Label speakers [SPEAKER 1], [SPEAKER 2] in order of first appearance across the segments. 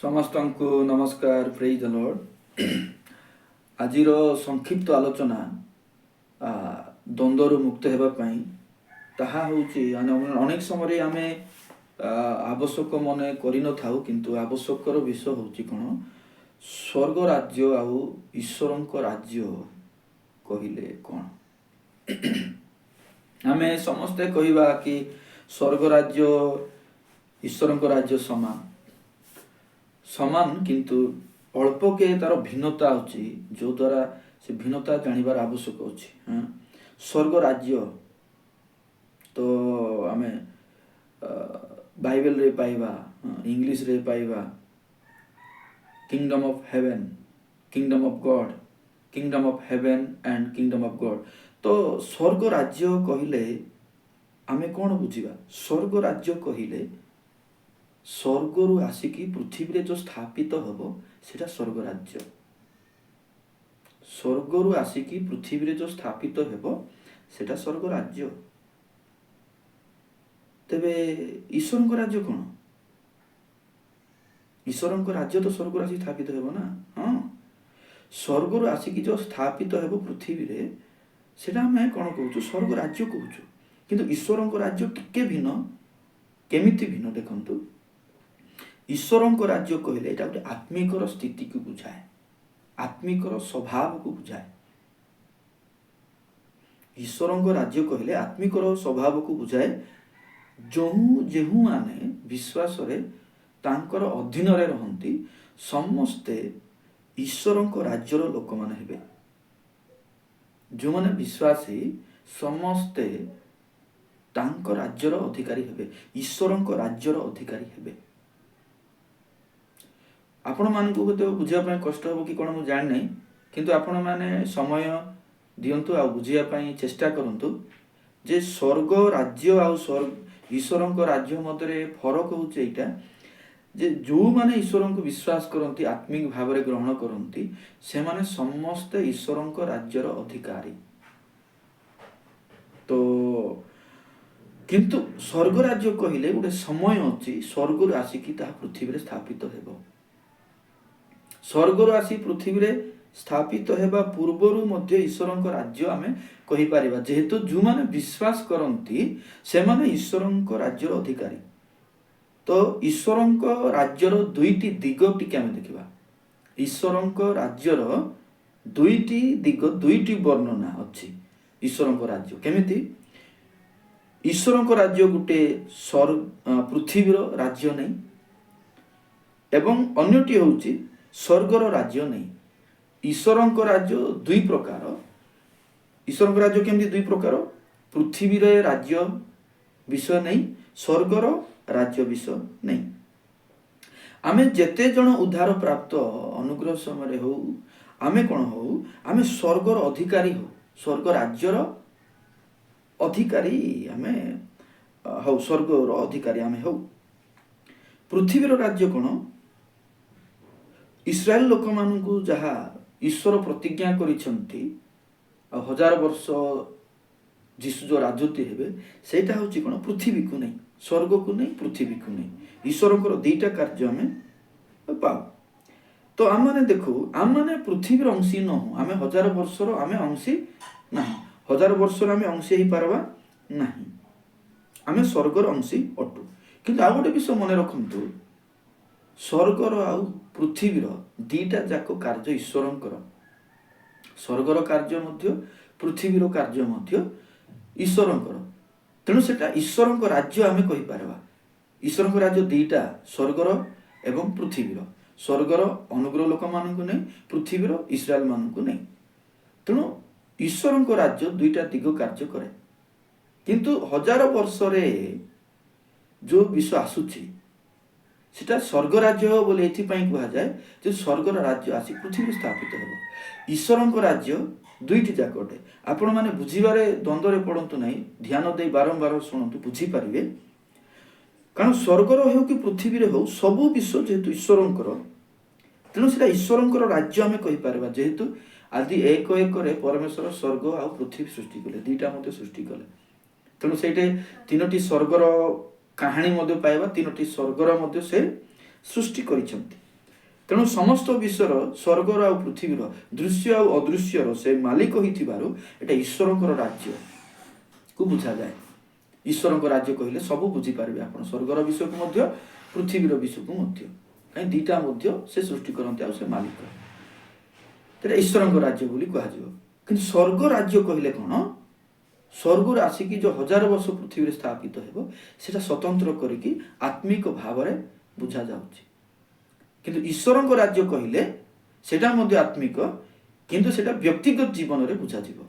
[SPEAKER 1] ସମସ୍ତଙ୍କୁ ନମସ୍କାର, ପ୍ରେଜ୍ ଦ ଲର୍ଡ। ଆଜିର ସଂକ୍ଷିପ୍ତ ଆଲୋଚନା ଦ୍ୱନ୍ଦ୍ୱରୁ ମୁକ୍ତ ହେବା ପାଇଁ ତାହା ହେଉଛି ଅନେକ ସମୟରେ ଆମେ ଆବଶ୍ୟକ ମନେ କରିନଥାଉ, କିନ୍ତୁ ଆବଶ୍ୟକର ବିଷୟ ହେଉଛି କ'ଣ? ସ୍ୱର୍ଗ ରାଜ୍ୟ ଆଉ ଈଶ୍ୱରଙ୍କ ରାଜ୍ୟ କହିଲେ କ'ଣ? ଆମେ ସମସ୍ତେ କହିବା କି ସ୍ୱର୍ଗ ରାଜ୍ୟ ଈଶ୍ୱରଙ୍କ ରାଜ୍ୟ ସମାନ, କିନ୍ତୁ ଅଳ୍ପକେ ତାର ଭିନ୍ନତା ଅଛି, ଯଦ୍ୱାରା ସେ ଭିନ୍ନତା ଜାଣିବାର ଆବଶ୍ୟକ ଅଛି। ସ୍ୱର୍ଗ ରାଜ୍ୟ ତ ଆମେ ବାଇବେଲରେ ପାଇବା, ଇଂଲିଶରେ ପାଇବା kingdom of heaven, kingdom of God, kingdom of heaven and kingdom of God. ତ ସ୍ୱର୍ଗ ରାଜ୍ୟ କହିଲେ ଆମେ କ'ଣ ବୁଝିବା? ସ୍ୱର୍ଗ ରାଜ୍ୟ କହିଲେ ସ୍ୱର୍ଗରୁ ଆସିକି ପୃଥିବୀରେ ଯେଉଁ ସ୍ଥାପିତ ହେବ ସେଟା ସ୍ୱର୍ଗ ରାଜ୍ୟ। ସ୍ୱର୍ଗରୁ ଆସିକି ପୃଥିବୀରେ ଯେଉଁ ସ୍ଥାପିତ ହେବ ସେଟା ସ୍ୱର୍ଗ ରାଜ୍ୟ। ତେବେ ଈଶ୍ୱରଙ୍କ ରାଜ୍ୟ କ'ଣ? ଈଶ୍ୱରଙ୍କ ରାଜ୍ୟ ତ ସ୍ୱର୍ଗରୁ ଆସିକି ସ୍ଥାପିତ ହେବ ନା। ସ୍ୱର୍ଗରୁ ଆସିକି ଯେଉଁ ସ୍ଥାପିତ ହେବ ପୃଥିବୀରେ ସେଟା ଆମେ କ'ଣ କହୁଛୁ? ସ୍ୱର୍ଗ ରାଜ୍ୟ କହୁଛୁ। କିନ୍ତୁ ଈଶ୍ୱରଙ୍କ ରାଜ୍ୟ ଟିକେ ଭିନ୍ନ। କେମିତି ଭିନ୍ନ ଦେଖନ୍ତୁ। ଈଶ୍ୱରଙ୍କ ରାଜ୍ୟ କହିଲେ ଏଇଟା ଗୋଟେ ଆତ୍ମିକର ସ୍ଥିତିକୁ ବୁଝାଏ, ଆତ୍ମିକର ସ୍ୱଭାବକୁ ବୁଝାଏ। ଈଶ୍ୱରଙ୍କ ରାଜ୍ୟ କହିଲେ ଆତ୍ମିକର ସ୍ୱଭାବକୁ ବୁଝାଏ। ଯେଉଁମାନେ ବିଶ୍ୱାସରେ ତାଙ୍କର ଅଧୀନରେ ରହନ୍ତି ସମସ୍ତେ ଈଶ୍ୱରଙ୍କ ରାଜ୍ୟର ଲୋକମାନେ ହେବେ। ଯେଉଁମାନେ ବିଶ୍ୱାସୀ ସମସ୍ତେ ତାଙ୍କ ରାଜ୍ୟର ଅଧିକାରୀ ହେବେ, ଈଶ୍ୱରଙ୍କ ରାଜ୍ୟର ଅଧିକାରୀ ହେବେ। ଆପଣମାନଙ୍କୁ ହୁଏତ ବୁଝିବା ପାଇଁ କଷ୍ଟ ହେବ କି କ'ଣ ମୁଁ ଜାଣିନାହିଁ, କିନ୍ତୁ ଆପଣମାନେ ସମୟ ଦିଅନ୍ତୁ ଆଉ ବୁଝିବା ପାଇଁ ଚେଷ୍ଟା କରନ୍ତୁ ଯେ ସ୍ୱର୍ଗ ରାଜ୍ୟ ଆଉ ଈଶ୍ୱରଙ୍କ ରାଜ୍ୟ ମଧ୍ୟରେ ଫରକ ହେଉଛି ଏଇଟା ଯେ ଯେଉଁମାନେ ଈଶ୍ୱରଙ୍କୁ ବିଶ୍ୱାସ କରନ୍ତି, ଆତ୍ମିକ ଭାବରେ ଗ୍ରହଣ କରନ୍ତି, ସେମାନେ ସମସ୍ତେ ଈଶ୍ୱରଙ୍କ ରାଜ୍ୟର ଅଧିକାରୀ। ତ କିନ୍ତୁ ସ୍ୱର୍ଗ ରାଜ୍ୟ କହିଲେ ଗୋଟେ ସମୟ ଅଛି, ସ୍ୱର୍ଗରୁ ଆସିକି ତାହା ପୃଥିବୀରେ ସ୍ଥାପିତ ହେବ। ସ୍ୱର୍ଗରୁ ଆସି ପୃଥିବୀରେ ସ୍ଥାପିତ ହେବା ପୂର୍ବରୁ ମଧ୍ୟ ଈଶ୍ୱରଙ୍କ ରାଜ୍ୟ ଆମେ କହିପାରିବା, ଯେହେତୁ ଯେଉଁମାନେ ବିଶ୍ୱାସ କରନ୍ତି ସେମାନେ ଈଶ୍ୱରଙ୍କ ରାଜ୍ୟର ଅଧିକାରୀ। ତ ଈଶ୍ୱରଙ୍କ ରାଜ୍ୟର ଦୁଇଟି ଦିଗ ଟିକେ ଆମେ ଦେଖିବା। ଈଶ୍ୱରଙ୍କ ରାଜ୍ୟର ଦୁଇଟି ଦିଗ, ଦୁଇଟି ବର୍ଣ୍ଣନା ଅଛି ଈଶ୍ୱରଙ୍କ ରାଜ୍ୟ କେମିତି। ଈଶ୍ୱରଙ୍କ ରାଜ୍ୟ ଗୋଟେ ପୃଥିବୀର ରାଜ୍ୟ ନେଇ, ଏବଂ ଅନ୍ୟଟି ହେଉଛି ସ୍ୱର୍ଗର ରାଜ୍ୟ ନେଇ। ଈଶ୍ୱରଙ୍କ ରାଜ୍ୟ ଦୁଇ ପ୍ରକାର। ଈଶ୍ୱରଙ୍କ ରାଜ୍ୟ କେମିତି ଦୁଇ ପ୍ରକାର? ପୃଥିବୀର ରାଜ୍ୟ ବିଷୟ ନେଇ, ସ୍ୱର୍ଗର ରାଜ୍ୟ ବିଷୟ ନେଇ। ଆମେ ଯେତେ ଜଣ ଉଦ୍ଧାର ପ୍ରାପ୍ତ ଅନୁଗ୍ରହ ସମୟରେ ହଉ, ଆମେ କ'ଣ ହଉ? ଆମେ ସ୍ୱର୍ଗର ଅଧିକାରୀ ହଉ, ସ୍ୱର୍ଗ ରାଜ୍ୟର ଅଧିକାରୀ ଆମେ ହଉ, ସ୍ୱର୍ଗର ଅଧିକାରୀ ଆମେ ହଉ। ପୃଥିବୀର ରାଜ୍ୟ କ'ଣ? ଇସ୍ରାଏଲ ଲୋକମାନଙ୍କୁ ଯାହା ଈଶ୍ୱର ପ୍ରତିଜ୍ଞା କରିଛନ୍ତି ଆଉ 1000 ବର୍ଷ ଯୀଶୁ ଯେଉଁ ରାଜତ୍ୱ ହେବେ, ସେଇଟା ହେଉଛି କ'ଣ? ପୃଥିବୀକୁ ନେଇ, ସ୍ୱର୍ଗକୁ ନେଇ, ପୃଥିବୀକୁ ନେଇ। ଈଶ୍ୱରଙ୍କର ଦୁଇଟା କାର୍ଯ୍ୟ ଆମେ ପାଉ। ତ ଆମମାନେ ଦେଖୁ, ଆମମାନେ ପୃଥିବୀର ଅଂଶୀ ନୁହଁ। ଆମେ 1000 ବର୍ଷର ଆମେ ଅଂଶୀ ନାହିଁ, 1000 ବର୍ଷର ଆମେ ଅଂଶୀ ହେଇପାରିବା ନାହିଁ। ଆମେ ସ୍ୱର୍ଗର ଅଂଶୀ ଅଟୁ। କିନ୍ତୁ ଆଉ ଗୋଟେ ବିଷୟ ମନେ ରଖନ୍ତୁ, ସ୍ୱର୍ଗର ଆଉ ପୃଥିବୀର ଦିଟା ଯାକ କାର୍ଯ୍ୟ ଈଶ୍ୱରଙ୍କର। ସ୍ୱର୍ଗର କାର୍ଯ୍ୟ ମଧ୍ୟ, ପୃଥିବୀର କାର୍ଯ୍ୟ ମଧ୍ୟ ଈଶ୍ୱରଙ୍କର। ତେଣୁ ସେଟା ଈଶ୍ୱରଙ୍କ ରାଜ୍ୟ ଆମେ କହିପାରିବା। ଈଶ୍ୱରଙ୍କ ରାଜ୍ୟ ଦିଟା, ସ୍ୱର୍ଗର ଏବଂ ପୃଥିବୀର। ସ୍ୱର୍ଗର ଅନୁଗ୍ରହ ଲୋକମାନଙ୍କୁ ନେଇ, ପୃଥିବୀର ଇସ୍ରାଏଲ ମାନଙ୍କୁ ନେଇ। ତେଣୁ ଈଶ୍ୱରଙ୍କ ରାଜ୍ୟ ଦୁଇଟା ଦିଗ କାର୍ଯ୍ୟ କରେ। କିନ୍ତୁ 1000 ବର୍ଷରେ ଯେଉଁ ବିଷୟ ଆସୁଛି ସେଟା ସ୍ୱର୍ଗ ରାଜ୍ୟ ବୋଲି ଏଥିପାଇଁ କୁହାଯାଏ ଯେ ସ୍ୱର୍ଗର ରାଜ୍ୟ ଆସି ପୃଥିବୀରେ ସ୍ଥାପିତ ହେବ। ଈଶ୍ୱରଙ୍କ ରାଜ୍ୟ ଦୁଇଟି ଯାକ ଅଟେ। ଆପଣମାନେ ବୁଝିବାରେ ଦ୍ୱନ୍ଦ୍ୱରେ ପଡ଼ନ୍ତୁ ନାହିଁ, ଧ୍ୟାନ ଦେଇ ବାରମ୍ବାର ଶୁଣନ୍ତୁ, ବୁଝିପାରିବେ। କାରଣ ସ୍ୱର୍ଗର ହେଉ କି ପୃଥିବୀରେ ହେଉ, ସବୁ ବିଷୟ ଯେହେତୁ ଈଶ୍ୱରଙ୍କର, ତେଣୁ ସେଟା ଈଶ୍ୱରଙ୍କର ରାଜ୍ୟ ଆମେ କହିପାରିବା। ଯେହେତୁ ଆଦି 1:1 ପରମେଶ୍ୱର ସ୍ୱର୍ଗ ଆଉ ପୃଥିବୀ ସୃଷ୍ଟି କଲେ, ଦୁଇଟା ମଧ୍ୟ ସୃଷ୍ଟି କଲେ। ତେଣୁ ସେଇଠି 3ଟି ସ୍ୱର୍ଗର କାହାଣୀ ମଧ୍ୟ ପାଇବା, 3ଟି ସ୍ୱର୍ଗର ମଧ୍ୟ ସେ ସୃଷ୍ଟି କରିଛନ୍ତି। ତେଣୁ ସମସ୍ତ ବିଶ୍ୱର ସ୍ୱର୍ଗର ଆଉ ପୃଥିବୀର ଦୃଶ୍ୟ ଆଉ ଅଦୃଶ୍ୟର ସେ ମାଲିକ ହୋଇଥିବାରୁ ଏଇଟା ଈଶ୍ୱରଙ୍କର ରାଜ୍ୟକୁ ବୁଝାଯାଏ। ଈଶ୍ୱରଙ୍କ ରାଜ୍ୟ କହିଲେ ସବୁ ବୁଝିପାରିବେ ଆପଣ, ସ୍ୱର୍ଗର ବିଷୟକୁ ମଧ୍ୟ ପୃଥିବୀର ବିଷୟକୁ ମଧ୍ୟ, କାହିଁକି ଦୁଇଟା ମଧ୍ୟ ସେ ସୃଷ୍ଟି କରନ୍ତି ଆଉ ସେ ମାଲିକ, ତେବେ ଈଶ୍ୱରଙ୍କ ରାଜ୍ୟ ବୋଲି କୁହାଯିବ। କିନ୍ତୁ ସ୍ୱର୍ଗ ରାଜ୍ୟ କହିଲେ କ'ଣ? ସ୍ୱର୍ଗରୁ ଆସିକି ଯେଉଁ 1000 ବର୍ଷ ପୃଥିବୀରେ ସ୍ଥାପିତ ହେବ ସେଟା ସ୍ୱତନ୍ତ୍ର କରିକି ଆତ୍ମିକ ଭାବରେ ବୁଝାଯାଉଛି। କିନ୍ତୁ ଈଶ୍ୱରଙ୍କ ରାଜ୍ୟ କହିଲେ ସେଟା ମଧ୍ୟ ଆତ୍ମିକ, କିନ୍ତୁ ସେଟା ବ୍ୟକ୍ତିଗତ ଜୀବନରେ ବୁଝାଯିବ।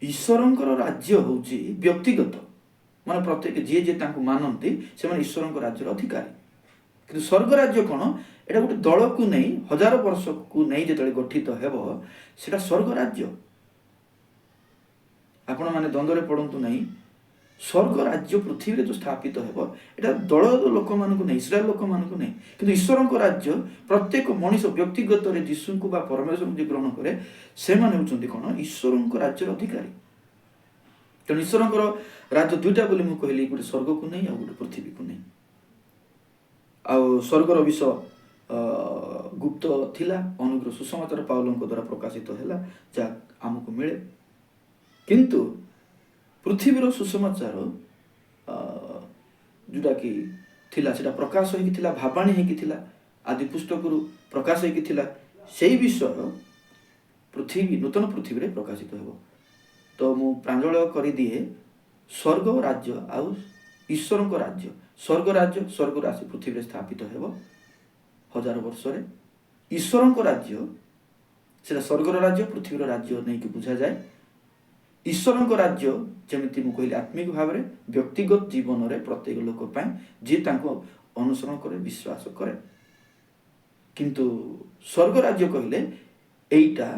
[SPEAKER 1] ଈଶ୍ୱରଙ୍କର ରାଜ୍ୟ ହେଉଛି ବ୍ୟକ୍ତିଗତ, ମାନେ ପ୍ରତ୍ୟେକ ଯିଏ ଯିଏ ତାଙ୍କୁ ମାନନ୍ତି ସେମାନେ ଈଶ୍ୱରଙ୍କ ରାଜ୍ୟର ଅଧିକାରୀ। କିନ୍ତୁ ସ୍ୱର୍ଗ ରାଜ୍ୟ କ'ଣ? ଏଇଟା ଗୋଟେ ଦଳକୁ ନେଇ 1000 ବର୍ଷକୁ ନେଇ ଯେତେବେଳେ ଗଠିତ ହେବ ସେଟା ସ୍ୱର୍ଗ ରାଜ୍ୟ। ଆପଣମାନେ ଦ୍ୱନ୍ଦ୍ୱରେ ପଡ଼ନ୍ତୁ ନାହିଁ, ସ୍ୱର୍ଗ ରାଜ୍ୟ ପୃଥିବୀରେ ଯେଉଁ ସ୍ଥାପିତ ହେବ ଏଇଟା ଦଳ ଲୋକମାନଙ୍କୁ ନେଇ, ଇସ୍ରାଏଲ ଲୋକମାନଙ୍କୁ ନେଇ। କିନ୍ତୁ ଈଶ୍ୱରଙ୍କ ରାଜ୍ୟ ପ୍ରତ୍ୟେକ ମଣିଷ ବ୍ୟକ୍ତିଗତରେ ଯୀଶୁଙ୍କୁ ବା ପରମେଶ୍ୱରଙ୍କୁ ଯିଏ ଗ୍ରହଣ କରେ ସେମାନେ ହେଉଛନ୍ତି କ'ଣ? ଈଶ୍ୱରଙ୍କ ରାଜ୍ୟର ଅଧିକାରୀ। ତେଣୁ ଈଶ୍ୱରଙ୍କର ରାଜ୍ୟ ଦୁଇଟା ବୋଲି ମୁଁ କହିଲି, ଗୋଟେ ସ୍ୱର୍ଗକୁ ନେଇ ଆଉ ଗୋଟେ ପୃଥିବୀକୁ ନେଇ। ଆଉ ସ୍ୱର୍ଗର ବିଷୟ ଗୁପ୍ତ ଥିଲା, ଅନୁଗ୍ରହ ସୁସମାଚାର ପାଉଲଙ୍କ ଦ୍ୱାରା ପ୍ରକାଶିତ ହେଲା ଯାହା ଆମକୁ ମିଳେ। କିନ୍ତୁ ପୃଥିବୀର ସୁସମାଚାର ଯେଉଁଟାକି ଥିଲା ସେଟା ପ୍ରକାଶ ହେଇକି ଥିଲା, ଭାବାଣୀ ହେଇକି ଥିଲା, ଆଦି ପୁସ୍ତକରୁ ପ୍ରକାଶ ହେଇକି ଥିଲା। ସେଇ ବିଷୟ ପୃଥିବୀ, ନୂତନ ପୃଥିବୀରେ ପ୍ରକାଶିତ ହେବ। ତ ମୁଁ ପ୍ରାଞ୍ଜଳ କରିଦିଏ ସ୍ୱର୍ଗ ରାଜ୍ୟ ଆଉ ଈଶ୍ୱରଙ୍କ ରାଜ୍ୟ। ସ୍ୱର୍ଗ ରାଜ୍ୟ ସ୍ୱର୍ଗରୁ ଆସି ପୃଥିବୀରେ ସ୍ଥାପିତ ହେବ 1000 ବର୍ଷରେ। ଈଶ୍ୱରଙ୍କ ରାଜ୍ୟ ସେଟା ସ୍ୱର୍ଗର ରାଜ୍ୟ, ପୃଥିବୀର ରାଜ୍ୟ ନେଇକି ବୁଝାଯାଏ। ଈଶ୍ୱରଙ୍କ ରାଜ୍ୟ ଯେମିତି ମୁଁ କହିଲି ଆତ୍ମିକ ଭାବରେ ବ୍ୟକ୍ତିଗତ ଜୀବନରେ ପ୍ରତ୍ୟେକ ଲୋକ ପାଇଁ ଯିଏ ତାଙ୍କୁ ଅନୁସରଣ କରେ, ବିଶ୍ୱାସ କରେ। କିନ୍ତୁ ସ୍ୱର୍ଗ ରାଜ୍ୟ କହିଲେ ଏଇଟା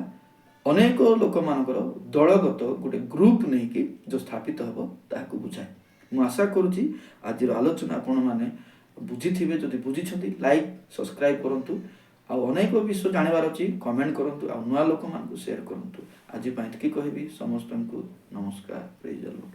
[SPEAKER 1] ଅନେକ ଲୋକମାନଙ୍କର ଦଳଗତ ଗୋଟେ ଗ୍ରୁପ ନେଇକି ଯେଉଁ ସ୍ଥାପିତ ହେବ ତାହାକୁ ବୁଝାଏ। ମୁଁ ଆଶା କରୁଛି ଆଜିର ଆଲୋଚନା ଆପଣମାନେ ବୁଝିଥିବେ। ଯଦି ବୁଝିଛନ୍ତି ଲାଇକ୍ ସବସ୍କ୍ରାଇବ୍ କରନ୍ତୁ। ଆଉ ଅନେକ ବିଷୟ ଜାଣିବାର ଅଛି କମେଣ୍ଟ କରନ୍ତୁ, ଆଉ ନୂଆ ଲୋକମାନଙ୍କୁ ସେୟାର କରନ୍ତୁ। ଆଜି ପାଇଁ ଏତିକି କହିବି। ସମସ୍ତଙ୍କୁ ନମସ୍କାର। ପ୍ରେଜ୍ ଦ ଲର୍ଡ।